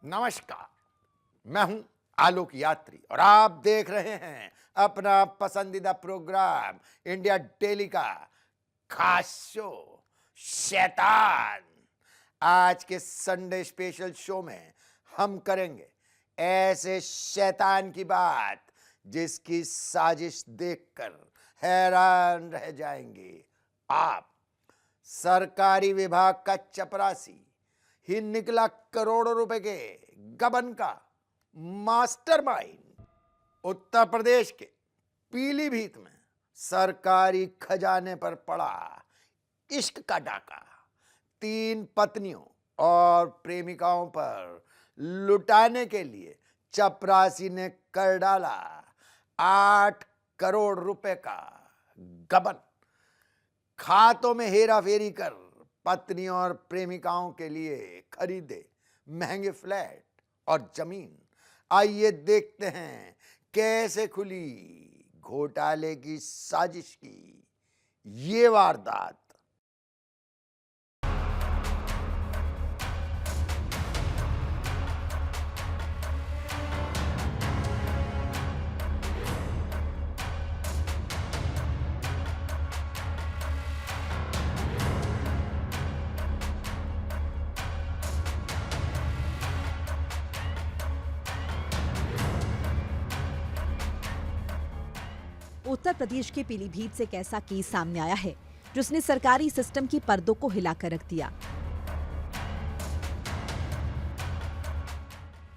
नमस्कार, मैं हूं आलोक यात्री और आप देख रहे हैं अपना पसंदीदा प्रोग्राम इंडिया डेली का खास शो शैतान। आज के संडे स्पेशल शो में हम करेंगे ऐसे शैतान की बात जिसकी साजिश देखकर हैरान रह जाएंगे आप। सरकारी विभाग का चपरासी ही निकला करोड़ों रुपए के गबन का मास्टरमाइंड। उत्तर प्रदेश के पीलीभीत में सरकारी खजाने पर पड़ा इश्क का डाका। 3 पत्नियों और प्रेमिकाओं पर लुटाने के लिए चपरासी ने कर डाला 8 करोड़ रुपए का गबन। खातों में हेरा फेरी कर पत्नियों और प्रेमिकाओं के लिए खरीदे महंगे फ्लैट और जमीन। आइए देखते हैं कैसे खुली घोटाले की साजिश की ये वारदात। उत्तर प्रदेश के पीलीभीत से एक ऐसा केस सामने आया है जिसने सरकारी सिस्टम की पर्दों को हिलाकर रख दिया।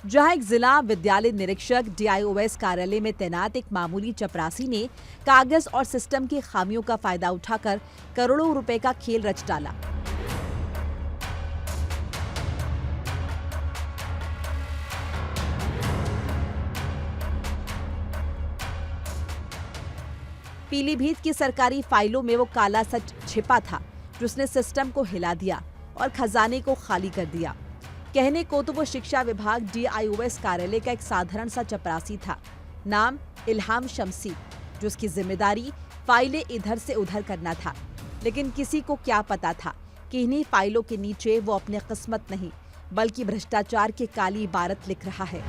जहां एक जिला विद्यालय निरीक्षक DIOS कार्यालय में तैनात एक मामूली चपरासी ने कागज और सिस्टम की खामियों का फायदा उठाकर करोड़ों रुपए का खेल रच डाला। पीलीभीत की सरकारी फाइलों में वो काला सच छिपा था जिसने सिस्टम को हिला दिया और खजाने को खाली कर दिया। कहने को तो वो शिक्षा विभाग DIOS कार्यालय का एक साधारण सा चपरासी था, नाम इल्हाम शम्सी, जिसकी जिम्मेदारी फाइलें इधर से उधर करना था। लेकिन किसी को क्या पता था कि इन्हीं फाइलों के नीचे वो अपनी किस्मत नहीं बल्कि भ्रष्टाचार की काली इबारत लिख रहा है।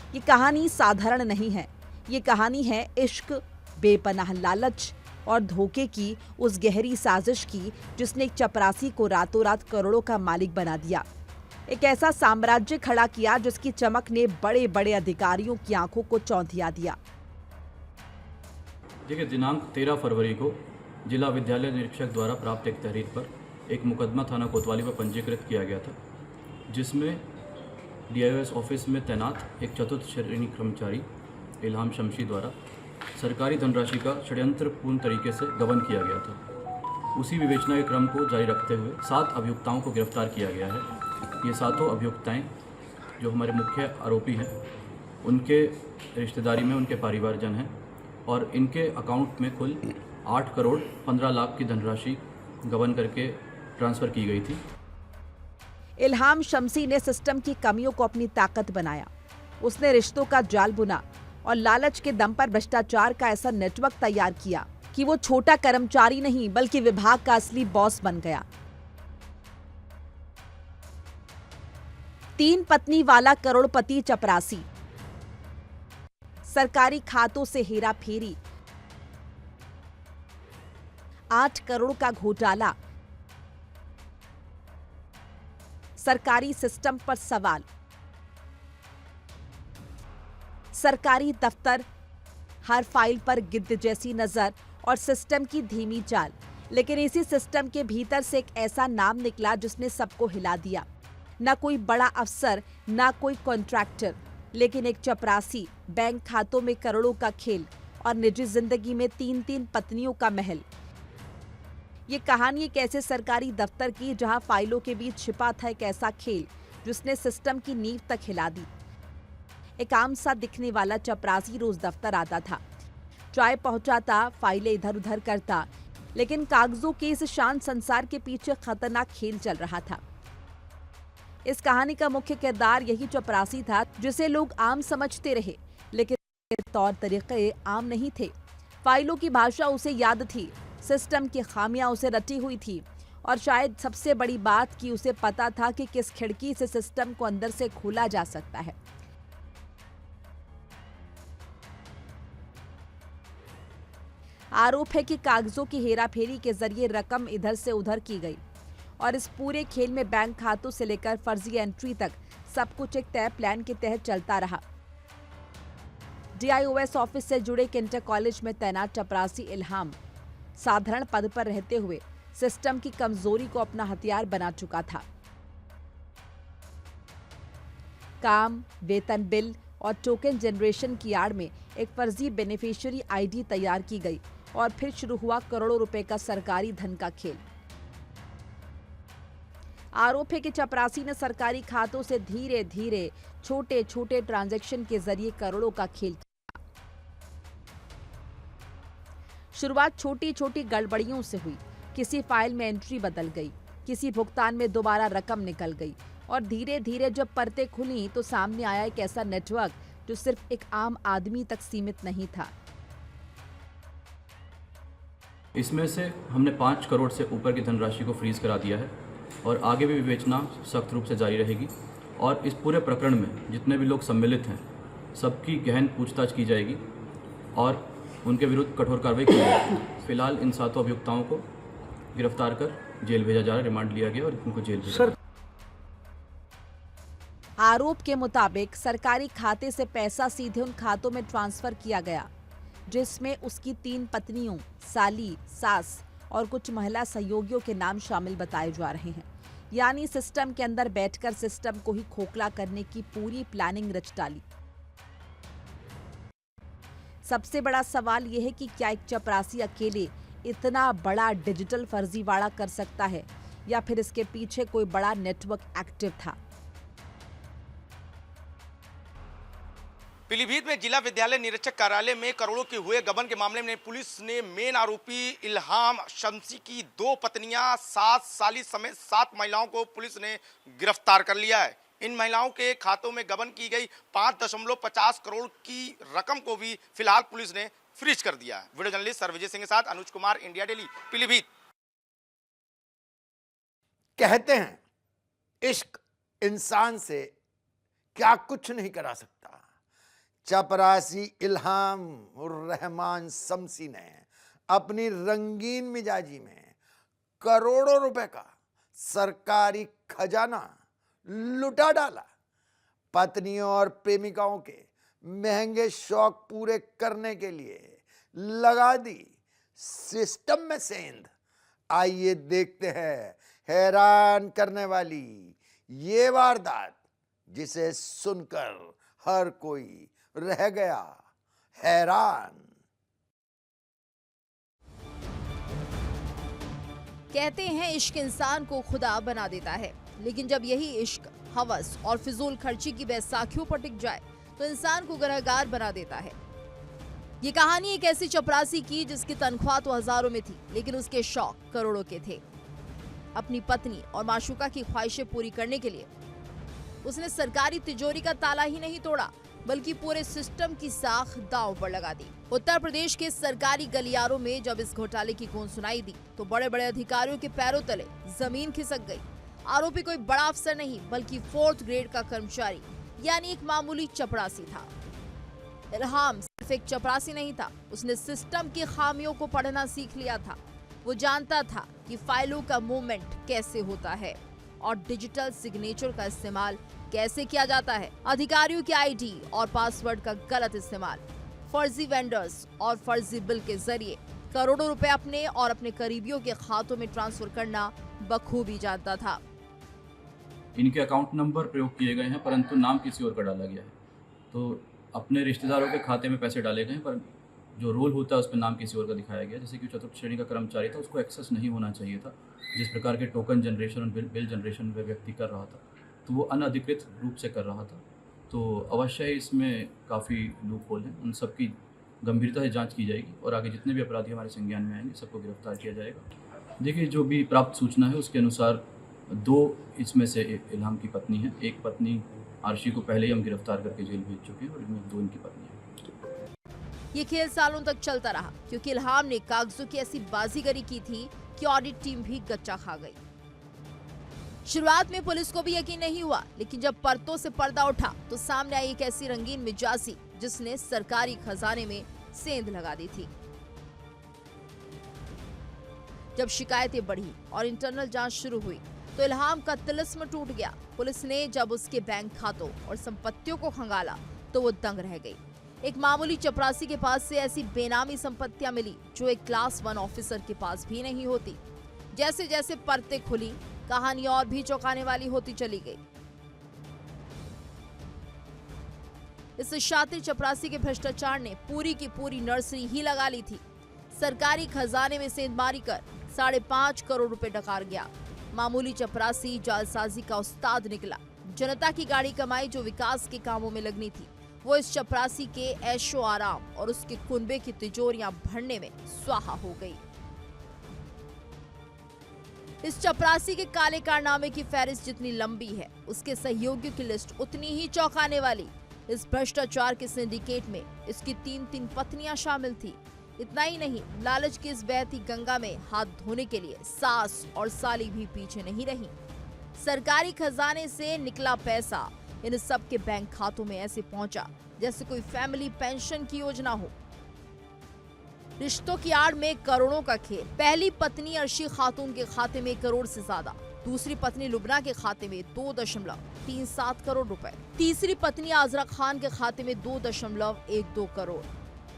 ये कहानी साधारण नहीं है। ये कहानी है इश्क, बेपनाह लालच और धोखे की उस गहरी साजिश की जिसने एक चपरासी को रातों रात करोड़ों का मालिक बना दिया। एक ऐसा साम्राज्य खड़ा किया जिसकी चमक ने बड़े बड़े अधिकारियों की आंखों को चौंधिया दिया। देखिए, दिनांक 13 फरवरी को जिला विद्यालय निरीक्षक द्वारा प्राप्त एक तहरीर पर एक मुकदमा थाना कोतवाली पर पंजीकृत किया गया था, जिसमें DIOS ऑफिस में तैनात एक चतुर्थ श्रेणी कर्मचारी इल्हाम शम्सी द्वारा सरकारी धनराशि का षड्यंत्रपूर्ण तरीके से गबन किया गया था। उसी विवेचना के क्रम को जारी रखते हुए 7 अभियुक्ताओं को गिरफ्तार किया गया है। ये 7 अभियुक्ताएं जो हमारे मुख्य आरोपी हैं, उनके रिश्तेदारी में उनके परिवारजन हैं और इनके अकाउंट में कुल 8 करोड़ 15 लाख की धनराशि गबन करके ट्रांसफ़र की गई थी। इल्हाम शम्सी ने सिस्टम की कमियों को अपनी ताकत बनाया। उसने रिश्तों का जाल बुना और लालच के दम पर भ्रष्टाचार का ऐसा नेटवर्क तैयार किया कि वो छोटा कर्मचारी नहीं बल्कि विभाग का असली बॉस बन गया। 3 पत्नी वाला करोड़पति चपरासी, सरकारी खातों से हेरा फेरी, 8 करोड़ का घोटाला, सरकारी सिस्टम पर सवाल, सरकारी दफ्तर, हर फाइल पर गिद्ध जैसी नजर और सिस्टम की धीमी चाल। लेकिन इसी सिस्टम के भीतर से एक ऐसा नाम निकला जिसने सबको हिला दिया। ना कोई बड़ा अफसर, ना कोई कॉन्ट्रैक्टर, लेकिन एक चपरासी, बैंक खातों में करोड़ों का खेल और निजी जिंदगी में 3-3 पत्नियों का महल। ये कहानी एक ऐसे सरकारी दफ्तर की जहां फाइलों के बीच छिपा था एक ऐसा खेल जिसने सिस्टम की नींव तक हिला दी। एक आम सा दिखने वाला चपरासी रोज दफ्तर आता था, चाय पहुंचाता, फाइलें इधर उधर करता, लेकिन कागजों के इस शांत संसार के पीछे खतरनाक खेल चल रहा था। इस कहानी का मुख्य किरदार यही चपरासी था जिसे लोग आम समझते रहे, लेकिन तौर तरीके आम नहीं थे। फाइलों की भाषा उसे याद थी, सिस्टम की खामियां उसे रटी हुई थी और शायद सबसे बड़ी बात कि उसे पता था कि किस खिड़की से सिस्टम को अंदर से खोला जा सकता है। आरोप है कि कागजों की हेराफेरी के जरिए रकम इधर से उधर की गई और इस पूरे खेल में बैंक खातों से लेकर फर्जी एंट्री तक सब कुछ एक तय प्लान के तहत चलता रहा। DIOS ऑफिस से जुड़े एक इंटर कॉलेज में तैनात चपरासी इल्हाम साधारण पद पर रहते हुए सिस्टम की कमजोरी को अपना हथियार बना चुका था। काम, वेतन बिल और टोकन जनरेशन की आड़ में एक फर्जी बेनिफिशियरी ID तैयार की गई और फिर शुरू हुआ करोड़ों रुपए का सरकारी धन का खेल। आरोप है कि चपरासी ने सरकारी खातों से धीरे धीरे छोटे छोटे ट्रांजैक्शन के जरिए करोड़ों का खेल किया। शुरुआत छोटी छोटी गड़बड़ियों से हुई। किसी फाइल में एंट्री बदल गई, किसी भुगतान में दोबारा रकम निकल गई और धीरे धीरे जब परतें खुली तो सामने आया एक ऐसा नेटवर्क जो सिर्फ एक आम आदमी तक सीमित नहीं था। इसमें से हमने 5 करोड़ से ऊपर की धनराशि को फ्रीज करा दिया है और आगे भी विवेचना सख्त रूप से जारी रहेगी और इस पूरे प्रकरण में जितने भी लोग सम्मिलित हैं सबकी गहन पूछताछ की जाएगी और उनके विरुद्ध कठोर कार्रवाई की जाएगी। फिलहाल इन 7 अभियुक्ताओं को गिरफ्तार कर जेल भेजा जा रहा है, रिमांड लिया गया और इनको जेल भेजा। आरोप के मुताबिक सरकारी खाते से पैसा सीधे उन खातों में ट्रांसफर किया गया जिसमें उसकी 3 पत्नियों, साली, सास और कुछ महिला सहयोगियों के नाम शामिल बताए जा रहे हैं। यानी सिस्टम के अंदर बैठकर सिस्टम को ही खोखला करने की पूरी प्लानिंग रच डाली। सबसे बड़ा सवाल यह है कि क्या एक चपरासी अकेले इतना बड़ा डिजिटल फर्जीवाड़ा कर सकता है या फिर इसके पीछे कोई बड़ा नेटवर्क एक्टिव था। पीलीभीत में जिला विद्यालय निरीक्षक कार्यालय में करोड़ों के हुए गबन के मामले में पुलिस ने मेन आरोपी इल्हाम शम्सी की 2 पत्नियां, 7 साली समेत 7 महिलाओं को पुलिस ने गिरफ्तार कर लिया है। इन महिलाओं के खातों में गबन की गई 5.50 करोड़ की रकम को भी फिलहाल पुलिस ने फ्रीज कर दिया है। वीडियो जर्नलिस्ट सर्वजय सिंह के साथ अनुज कुमार, इंडिया डेली, पीलीभीत। कहते हैं इश्क इंसान से क्या कुछ नहीं करा सकता। चपरासी इल्हाम रहमान शम्सी ने अपनी रंगीन मिजाजी में करोड़ों रुपए का सरकारी खजाना लुटा डाला। पत्नियों और प्रेमिकाओं के महंगे शौक पूरे करने के लिए लगा दी सिस्टम में सेंध। आइए देखते हैं हैरान करने वाली ये वारदात जिसे सुनकर हर कोई रह गया हैरान। कहते हैं इश्क इंसान को खुदा बना देता है, लेकिन जब यही इश्क हवस और फिजूल खर्ची की बैसाखियों पर टिक जाए तो इंसान को गुनहगार बना देता है। ये कहानी एक ऐसी चपरासी की जिसकी तनख्वाह तो हजारों में थी, लेकिन उसके शौक करोड़ों के थे। अपनी पत्नी और माशूका की ख्वाहिशें पूरी करने के लिए उसने सरकारी तिजोरी का ताला ही नहीं तोड़ा बल्कि पूरे सिस्टम की साख दांव पर लगा दी। उत्तर प्रदेश के सरकारी गलियारों में जब इस घोटाले की गूंज सुनाई दी तो बड़े बड़े अधिकारियों के पैरों तले जमीन खिसक गई। आरोपी कोई बड़ा अफसर नहीं बल्कि 4th ग्रेड का कर्मचारी यानी एक मामूली चपरासी था। इल्हाम सिर्फ एक चपरासी नहीं था, उसने सिस्टम की खामियों को पढ़ना सीख लिया था। वो जानता था कि फाइलों का मूवमेंट कैसे होता है और डिजिटल सिग्नेचर का इस्तेमाल कैसे किया जाता है। अधिकारियों के ID और पासवर्ड का गलत इस्तेमाल, फर्जी वेंडर्स और फर्जी बिल के जरिए करोड़ों रुपए अपने और अपने करीबियों के खातों में ट्रांसफर करना बखूबी जानता था। इनके अकाउंट नंबर प्रयोग किए गए हैं परंतु नाम किसी और का डाला गया है। तो अपने रिश्तेदारों के खाते में पैसे डाले गए हैं पर जो रोल होता है उस पर नाम किसी और का दिखाया गया। जैसे कि 4th श्रेणी का कर्मचारी था, उसको एक्सेस नहीं होना चाहिए था। जिस प्रकार के टोकन जनरेशन और बिल जनरेशन वह व्यक्ति कर रहा था तो वो अनधिकृत रूप से कर रहा था। तो अवश्य ही इसमें काफ़ी लूप होल हैं। उन सबकी गंभीरता से जांच की जाएगी और आगे जितने भी अपराधी हमारे संज्ञान में आएंगे सबको गिरफ्तार किया जाएगा। देखिए, जो भी प्राप्त सूचना है उसके अनुसार 2 इसमें से इल्हाम की पत्नी है। एक पत्नी आरशी को पहले ही हम गिरफ्तार करके जेल भेज चुके हैं और इनमें 2 इनकी पत्नी है। ये खेल सालों तक चलता रहा क्योंकि इल्हाम ने कागजों की ऐसी बाजीगरी की थी कि ऑडिट टीम भी गच्चा खा गई। शुरुआत में पुलिस को भी यकीन नहीं हुआ, लेकिन जब परतों से पर्दा उठा तो सामने आई एक ऐसी रंगीन मिजाजी जिसने सरकारी खजाने में सेंध लगा दी थी। जब शिकायतें बढ़ी और इंटरनल जांच शुरू हुई तो इल्हाम का तिलिस्म टूट गया। पुलिस ने जब उसके बैंक खातों और संपत्तियों को खंगाला तो वो दंग रह गई। एक मामूली चपरासी के पास से ऐसी बेनामी संपत्तियां मिली जो एक क्लास 1 ऑफिसर के पास भी नहीं होती। जैसे जैसे परतें खुली, कहानी और भी चौंकाने वाली होती चली गई। इस शातिर चपरासी के भ्रष्टाचार ने पूरी की पूरी नर्सरी ही लगा ली थी। सरकारी खजाने में सेंधमारी कर 5.5 करोड़ रुपए डकार गया। मामूली चपरासी जालसाजी का उस्ताद निकला। जनता की गाड़ी कमाई जो विकास के कामों में लगनी थी, वो इस चपरासी के ऐशो आराम और उसके कुनबे की तिजोरियां भरने में स्वाहा हो गई। इस चपरासी के काले कारनामे की फहरिस्त जितनी लंबी है, उसके सहयोगियों की लिस्ट उतनी ही चौंकाने वाली। इस भ्रष्टाचार के सिंडिकेट में इसकी 3 पत्नियां शामिल थी। इतना ही नहीं, लालच की इस बहती गंगा में हाथ धोने के लिए सास और साली भी पीछे नहीं रही। सरकारी खजाने से निकला पैसा इन सब के बैंक खातों में ऐसे पहुंचा जैसे कोई फैमिली पेंशन की योजना हो। रिश्तों की आड़ में करोड़ों का खेल। पहली पत्नी अर्शी खातून के खाते में 1 करोड़ से ज्यादा, दूसरी पत्नी लुबना के खाते में 2.37 करोड़ रुपए, तीसरी पत्नी आजरा खान के खाते में 2.12 करोड़,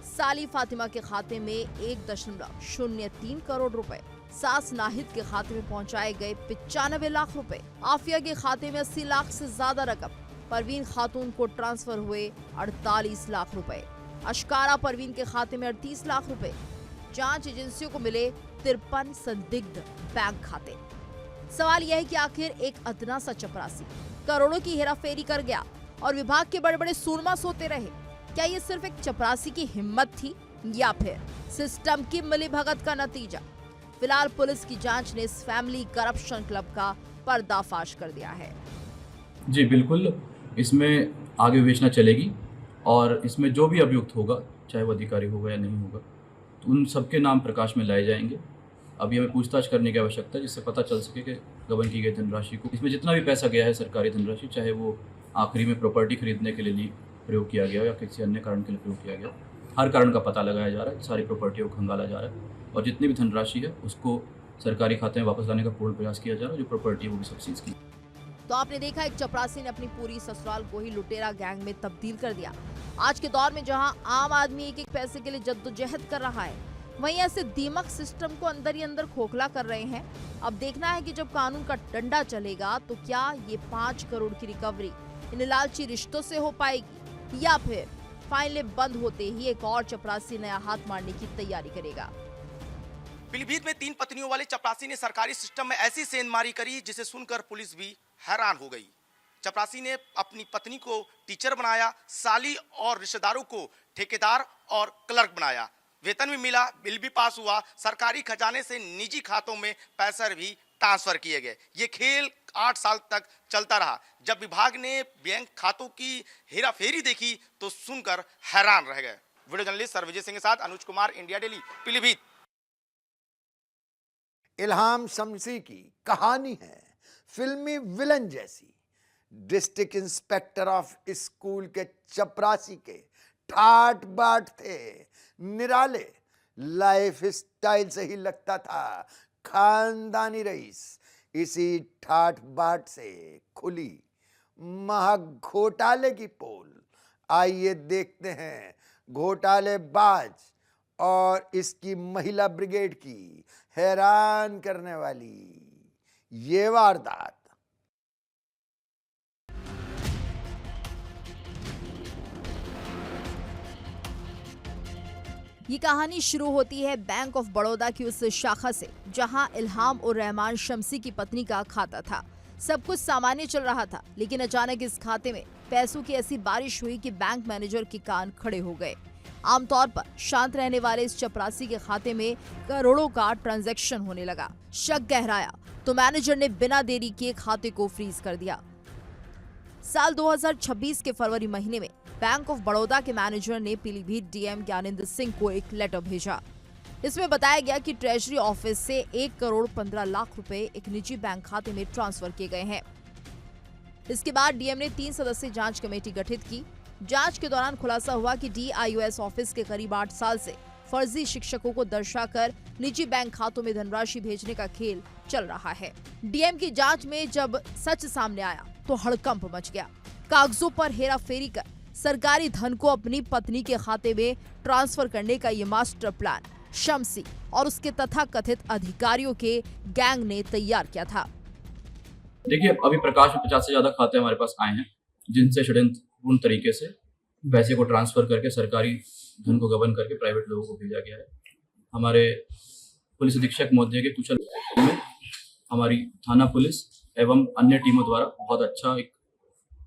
साली फातिमा के खाते में 1.03 करोड़ रुपए, सास नाहिद के खाते में पहुंचाए गए 95 लाख रुपए, आफिया के खाते में 80 लाख से ज्यादा रकम, परवीन खातून को ट्रांसफर हुए 48 लाख रुपए, अशकारा परवीन के खाते में 38 लाख रुपए। जांच एजेंसियों को मिले 53 संदिग्ध बैंक खाते। सवाल यह है कि आखिर एक अदना सा चपरासी करोड़ों की हेराफेरी कर गया और विभाग के बड़े बड़े सूरमा सोते रहे। क्या ये सिर्फ एक चपरासी की हिम्मत थी या फिर सिस्टम की मिलीभगत का नतीजा? फिलहाल पुलिस की जांच ने इस फैमिली करप्शन क्लब का पर्दाफाश कर दिया है। जी बिल्कुल, इसमें आगे विवेचना चलेगी और इसमें जो भी अभियुक्त होगा, चाहे वो अधिकारी होगा या नहीं होगा, तो उन सबके नाम प्रकाश में लाए जाएंगे। अभी हमें पूछताछ करने की आवश्यकता है जिससे पता चल सके कि गबन की गई धनराशि को, इसमें जितना भी पैसा गया है सरकारी धनराशि, चाहे वो आखिरी में प्रॉपर्टी खरीदने के लिए प्रयोग किया गया या किसी अन्य कारण के लिए प्रयोग किया गया, हर कारण का पता लगाया जा रहा है, सारी प्रॉपर्टियों को खंगाला जा रहा है और जितनी भी धनराशि है उसको सरकारी खाते में वापस लाने का पूर्ण प्रयास किया जा रहा है। जो प्रॉपर्टी है वो भी सब सीज की। तो आपने देखा, एक चपरासी ने अपनी पूरी ससुराल को ही लुटेरा गैंग में तब्दील कर दिया। आज के दौर में जहां आम आदमी एक एक पैसे के लिए जद्दोजहद कर रहा है, वहीं ऐसे दीमक सिस्टम को अंदर ही अंदर खोखला कर रहे हैं। अब देखना है कि जब कानून का डंडा चलेगा तो क्या ये 5 करोड़ की रिकवरी इन लालची रिश्तों से हो पाएगी या फिर फाइलें बंद होते ही एक और चपरासी नया हाथ मारने की तैयारी करेगा। पीलीभीत में 3 पत्नियों वाले चपरासी ने सरकारी सिस्टम में ऐसी सेंधमारी करी जिसे सुनकर पुलिस भी हैरान हो गई। चपरासी ने अपनी पत्नी को टीचर बनाया, साली और रिश्तेदारों को ठेकेदार और क्लर्क बनाया, वेतन भी मिला, बिल भी पास हुआ, सरकारी खजाने से निजी खातों में पैसे भी ट्रांसफर किए गए। ये खेल 8 साल तक चलता रहा। जब विभाग ने बैंक खातों की हेराफेरी देखी तो सुनकर हैरान रह गए। वीडियो जर्नलिस्ट सर्वजीत सिंह के साथ अनुज कुमार, इंडिया डेली, पीलीभीत। इल्हाम शम्सी की कहानी है फिल्मी विलन जैसी। डिस्ट्रिक्ट इंस्पेक्टर ऑफ स्कूल के चपरासी के ठाट बाट थे निराले, लाइफ स्टाइल से ही लगता था खानदानी रईस। इसी ठाट बाट से खुली महा घोटाले की पोल। आइए देखते हैं घोटालेबाज और इसकी महिला ब्रिगेड की हैरान करने वाली ये वारदात। ये कहानी शुरू होती है बैंक ऑफ बड़ौदा की उस शाखा से जहां इल्हाम और रहमान शम्सी की पत्नी का खाता था। सब कुछ सामान्य चल रहा था, लेकिन अचानक इस खाते में पैसों की ऐसी बारिश हुई कि बैंक मैनेजर के कान खड़े हो गए। आमतौर पर शांत रहने वाले इस चपरासी के खाते में करोड़ों का ट्रांजैक्शन होने लगा। शक गहराया तो मैनेजर ने बिना देरी किए खाते को फ्रीज कर दिया। साल 2026 के फरवरी महीने में बैंक ऑफ बड़ौदा के मैनेजर ने पीलीभीत डीएम ज्ञानेंद्र सिंह को एक लेटर भेजा। इसमें बताया गया कि ट्रेजरी ऑफिस से 1 करोड़ 15 लाख रुपए एक निजी बैंक खाते में ट्रांसफर किए गए हैं। इसके बाद डीएम ने 3 सदस्यीय जांच कमेटी गठित की। जांच के दौरान खुलासा हुआ कि डीआईओएस ऑफिस के करीब 8 साल से फर्जी शिक्षकों को दर्शाकर निजी बैंक खातों में धनराशि भेजने का खेल चल रहा है। डीएम की जांच में जब सच सामने आया तो हड़कंप मच गया। कागजों पर हेराफेरी कर सरकारी धन को अपनी पत्नी के खाते में ट्रांसफर करने का ये मास्टर प्लान शम्सी और उसके तथाकथित अधिकारियों के गैंग ने तैयार किया था। देखिए, अभी प्रकाश में 50 से ज्यादा खाते हमारे पास आए हैं, जिनसे षड्यंत्रपूर्ण तरीके से पैसे को ट्रांसफर करके सरकारी धन को गबन करके प्राइवेट लोगों को भेजा गया है। हमारे पुलिस अधीक्षक महोदय के कुशल में हमारी थाना पुलिस एवं अन्य टीमों द्वारा बहुत अच्छा एक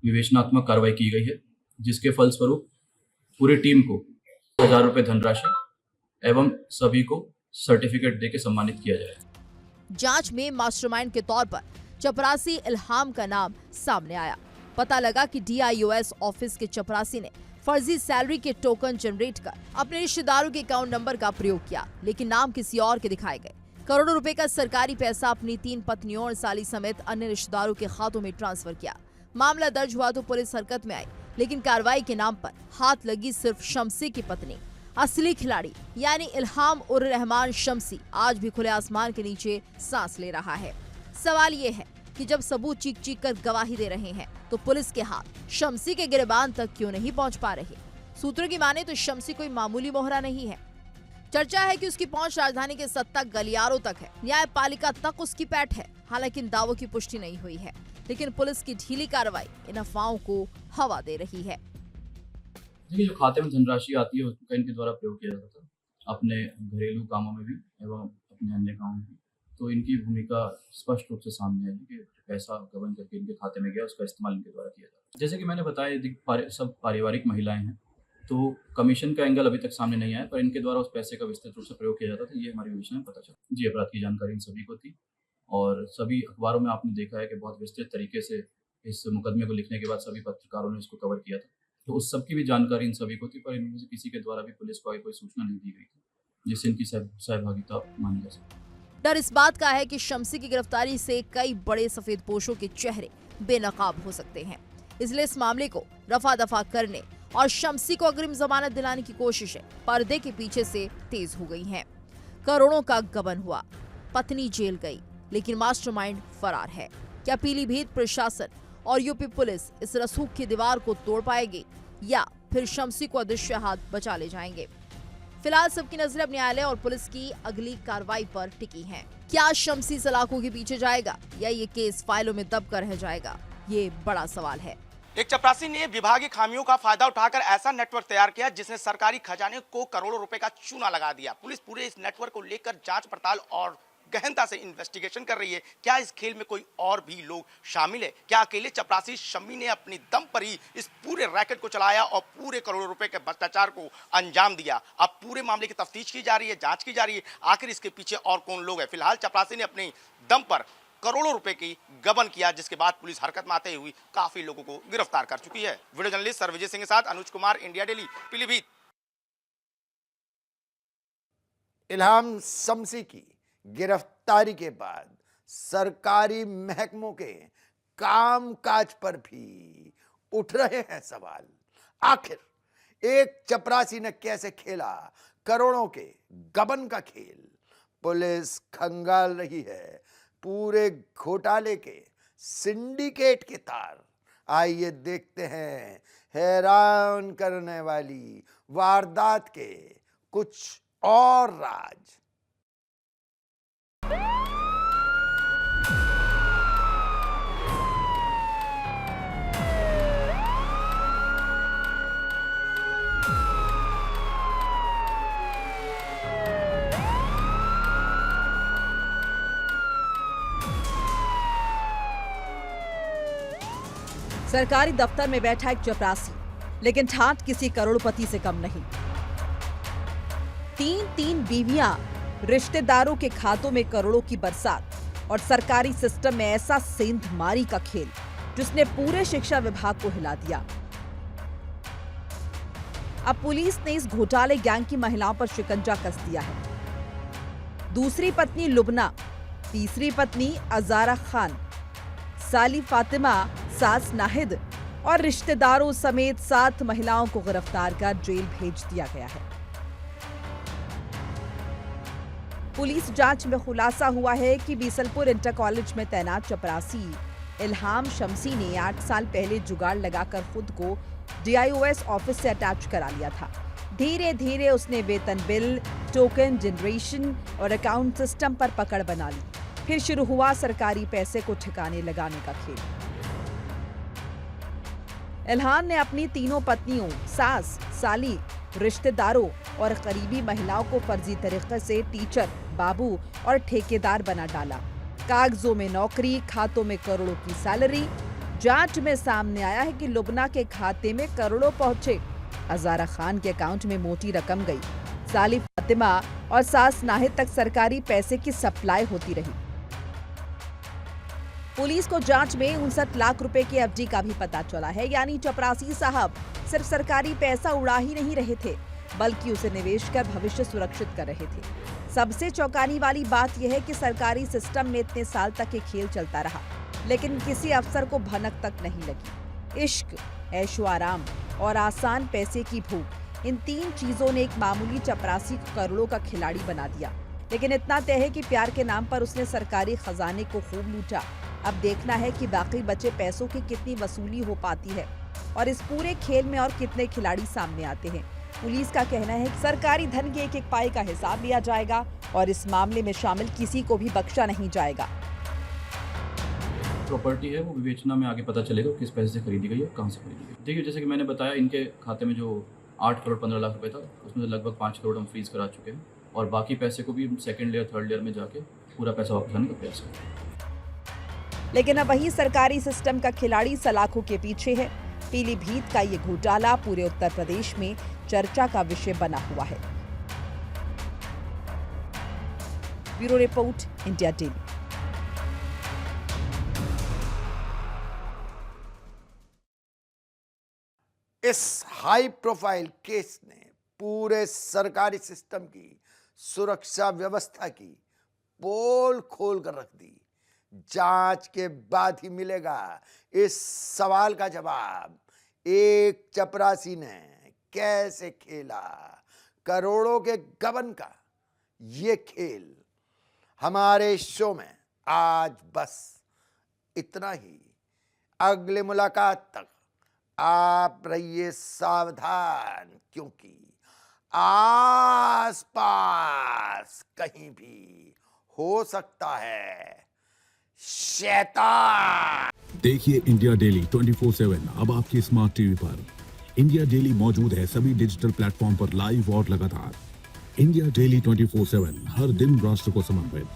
विवेचनात्मक कार्रवाई की गई है, जिसके फलस्वरूप पूरी टीम को 1000 रुपये धनराशि एवं सभी को सर्टिफिकेट देके सम्मानित किया जाएगा। जांच में मास्टरमाइंड के तौर पर चपरासी इल्हाम का नाम सामने आया। पता लगा कि डीआईओएस ऑफिस के चपरासी ने फर्जी सैलरी के टोकन जनरेट कर अपने रिश्तेदारों के अकाउंट नंबर का प्रयोग किया, लेकिन नाम किसी और के दिखाए गए। करोड़ों रुपए का सरकारी पैसा अपनी 3 पत्नियों और साली समेत अन्य रिश्तेदारों के खातों में ट्रांसफर किया। मामला दर्ज हुआ तो पुलिस हरकत में आई, लेकिन कार्रवाई के नाम पर हाथ लगी सिर्फ शम्सी की पत्नी। असली खिलाड़ी यानी इल्हाम उर रहमान शम्सी आज भी खुले आसमान के नीचे सांस ले रहा है। सवाल ये है कि जब सबूत चीख चीख कर गवाही दे रहे हैं तो पुलिस के हाथ शम्सी के गिरबान तक क्यों नहीं पहुंच पा रहे? सूत्रों की माने तो शम्सी कोई मामूली मोहरा नहीं है। चर्चा है कि उसकी पहुंच राजधानी के 7 गलियारों तक है, न्यायपालिका तक उसकी पैठ है। हालांकि इन दावों की पुष्टि नहीं हुई है, लेकिन पुलिस की ढीली कार्रवाई इन अफवाहों को हवा दे रही है। देखिए, जो खाते में धनराशि आती है उसका इनके द्वारा प्रयोग किया जाता था, अपने घरेलू कामों में भी एवं अपने अन्य कामों में भी। तो इनकी भूमिका स्पष्ट रूप से सामने आई कि पैसा गबन करके इनके खाते में गया, उसका इस्तेमाल इनके द्वारा किया जाता। जैसे कि मैंने बताया, सब पारिवारिक महिलाएं हैं, तो कमीशन का एंगल अभी तक सामने नहीं आया, पर इनके द्वारा उस पैसे का विस्तृत रूप से प्रयोग किया जाता था, ये हमारी विवेचना में पता चला। जी, अपराध की जानकारी इन सभी को थी और सभी अखबारों में आपने देखा है कि बहुत विस्तृत तरीके से इस मुकदमे को लिखने के बाद सभी पत्रकारों ने इसको कवर किया था। तो उस सब की भी जानकारी इन सभी को थी, पर इनमें से किसी के द्वारा भी पुलिस को कोई सूचना नहीं दी गई थी जिससे इनकी सहभागिता मानी जा सके। डर इस बात का है कि शम्सी की गिरफ्तारी से कई बड़े सफेदपोशों के चेहरे बेनकाब हो सकते हैं। इसलिए इस मामले को रफा दफा करने और शम्सी को अग्रिम जमानत दिलाने की कोशिशें पर्दे के पीछे से तेज हो गई हैं। करोड़ों का गबन हुआ, पत्नी जेल गई, लेकिन मास्टरमाइंड फरार है। क्या पीलीभीत प्रशासन और यूपी पुलिस इस रसूख की दीवार को तोड़ पाएगी या फिर शम्सी को अदृश्य हाथ बचा ले जाएंगे? फिलहाल सबकी नजरें अब न्यायालय और पुलिस की अगली कार्रवाई पर टिकी हैं। क्या शम्सी सलाखों के पीछे जाएगा या ये केस फाइलों में दब कर रह जाएगा? ये बड़ा सवाल है। एक चपरासी ने विभागीय खामियों का फायदा उठाकर ऐसा नेटवर्क तैयार किया जिसने सरकारी खजाने को करोड़ों रुपए का चूना लगा दिया। पुलिस पूरे इस नेटवर्क को लेकर जांच पड़ताल और गहनता से इन्वेस्टिगेशन कर रही है। क्या इस खेल में कोई और भी लोग शामिल है? क्या अकेले चपरासी शम्मी ने अपनी दम पर ही इस पूरे रैकेट को चलाया और पूरे करोड़ों रुपए के भ्रष्टाचार को अंजाम दिया? अब पूरे मामले की तफ्तीश की जा रही है, जांच की जा रही है, आखिर इसके पीछे और कौन लोग हैं। फिलहाल चपरासी ने अपने दम पर करोड़ों रुपए की गबन किया, जिसके बाद पुलिस हरकत में आते हुए काफी लोगों को गिरफ्तार कर चुकी है। वीडियो जर्नलिस्ट सर्वजय सिंह के साथ अनुज कुमार, इंडिया डेली, पीलीभीत। इल्हाम शम्सी की गिरफ्तारी के बाद सरकारी महकमों के कामकाज पर भी उठ रहे हैं सवाल। आखिर एक चपरासी ने कैसे खेला करोड़ों के गबन का खेल? पुलिस खंगाल रही है पूरे घोटाले के सिंडिकेट के तार। आइए देखते हैं हैरान करने वाली वारदात के कुछ और राज। सरकारी दफ्तर में बैठा एक चपरासी, लेकिन ठाठ किसी करोड़पति से कम नहीं। 3 बीवियां, रिश्तेदारों के खातों में करोड़ों की बरसात और सरकारी सिस्टम में ऐसा सेंधमारी का खेल जिसने पूरे शिक्षा विभाग को हिला दिया। अब पुलिस ने इस घोटाले गैंग की महिलाओं पर शिकंजा कस दिया है। दूसरी पत्नी लुबना, तीसरी पत्नी अजारा खान, साली फातिमा, सास नाहिद और रिश्तेदारों समेत 7 महिलाओं को गिरफ्तार कर जेल भेज दिया गया है। पुलिस जांच में खुलासा हुआ है कि बीसलपुर इंटर कॉलेज में तैनात चपरासी इल्हाम शम्सी ने 8 साल पहले जुगाड़ लगाकर खुद को DIOS ऑफिस से अटैच करा लिया था। धीरे धीरे उसने वेतन बिल, टोकन जनरेशन और अकाउंट सिस्टम पर पकड़ बना ली। फिर शुरू हुआ सरकारी पैसे को ठिकाने लगाने का खेल। इल्हाम ने अपनी तीनों पत्नियों, सास, साली, रिश्तेदारों और करीबी महिलाओं को फर्जी तरीके से टीचर, बाबू और ठेकेदार बना डाला। कागजों में नौकरी, खातों में करोड़ों की सैलरी। जांच में सामने आया है कि लुबना के खाते में करोड़ों पहुंचे, अजारा खान के अकाउंट में मोटी रकम गई, साली फातिमा और सास नाहिद तक सरकारी पैसे की सप्लाई होती रही। पुलिस को जांच में 59 लाख रुपए की एफडी का भी पता चला है। यानी चपरासी साहब सिर्फ सरकारी पैसा उड़ा ही नहीं रहे थे, बल्कि उसे निवेश कर भविष्य सुरक्षित कर रहे थे। सबसे चौंकाने वाली बात यह है कि सरकारी सिस्टम में इतने साल तक ये खेल चलता रहा, लेकिन किसी अफसर को भनक तक नहीं लगी। इश्क, ऐशो आराम और आसान पैसे की भूख, इन 3 चीजों ने एक मामूली चपरासी को करोड़ों का खिलाड़ी बना दिया। लेकिन इतना तय है कि प्यार के नाम पर उसने सरकारी खजाने को खूब लूटा। अब देखना है कि बाकी बचे पैसों की कितनी वसूली हो पाती है और इस पूरे खेल में और कितने खिलाड़ी सामने आते हैं। पुलिस का कहना है कि सरकारी धन के एक एक पाई का हिसाब लिया जाएगा और इस मामले में शामिल किसी को भी बख्शा नहीं जाएगा। प्रॉपर्टी है वो विवेचना में आगे पता चलेगा किस पैसे से खरीदी गई है, कहाँ से खरीदी गई। देखिए, जैसे कि मैंने बताया, इनके खाते में जो 8 करोड़ 15 लाख रुपए था, उसमें से लगभग 5 करोड़ हम फ्रीज करा चुके हैं और बाकी पैसे को भी सेकंड लेयर, थर्ड लेयर में जाके पूरा पैसा वापस आने का प्रयास करेंगे। लेकिन अब वही सरकारी सिस्टम का खिलाड़ी सलाखों के पीछे है। पीलीभीत का ये घोटाला पूरे उत्तर प्रदेश में चर्चा का विषय बना हुआ है। Bureau report, India daily. इस हाई प्रोफाइल केस ने पूरे सरकारी सिस्टम की सुरक्षा व्यवस्था की पोल खोल कर रख दी। जांच के बाद ही मिलेगा इस सवाल का जवाब, एक चपरासी ने कैसे खेला करोड़ों के गबन का ये खेल। हमारे शो में आज बस इतना ही। अगले मुलाकात तक आप रहिए सावधान, क्योंकि आसपास कहीं भी हो सकता है शैतान। देखिए इंडिया डेली 24/7 अब आपकी स्मार्ट टीवी पर। इंडिया डेली मौजूद है सभी डिजिटल प्लेटफॉर्म पर लाइव और लगातार। इंडिया डेली 24/7 हर दिन राष्ट्र को समर्पित।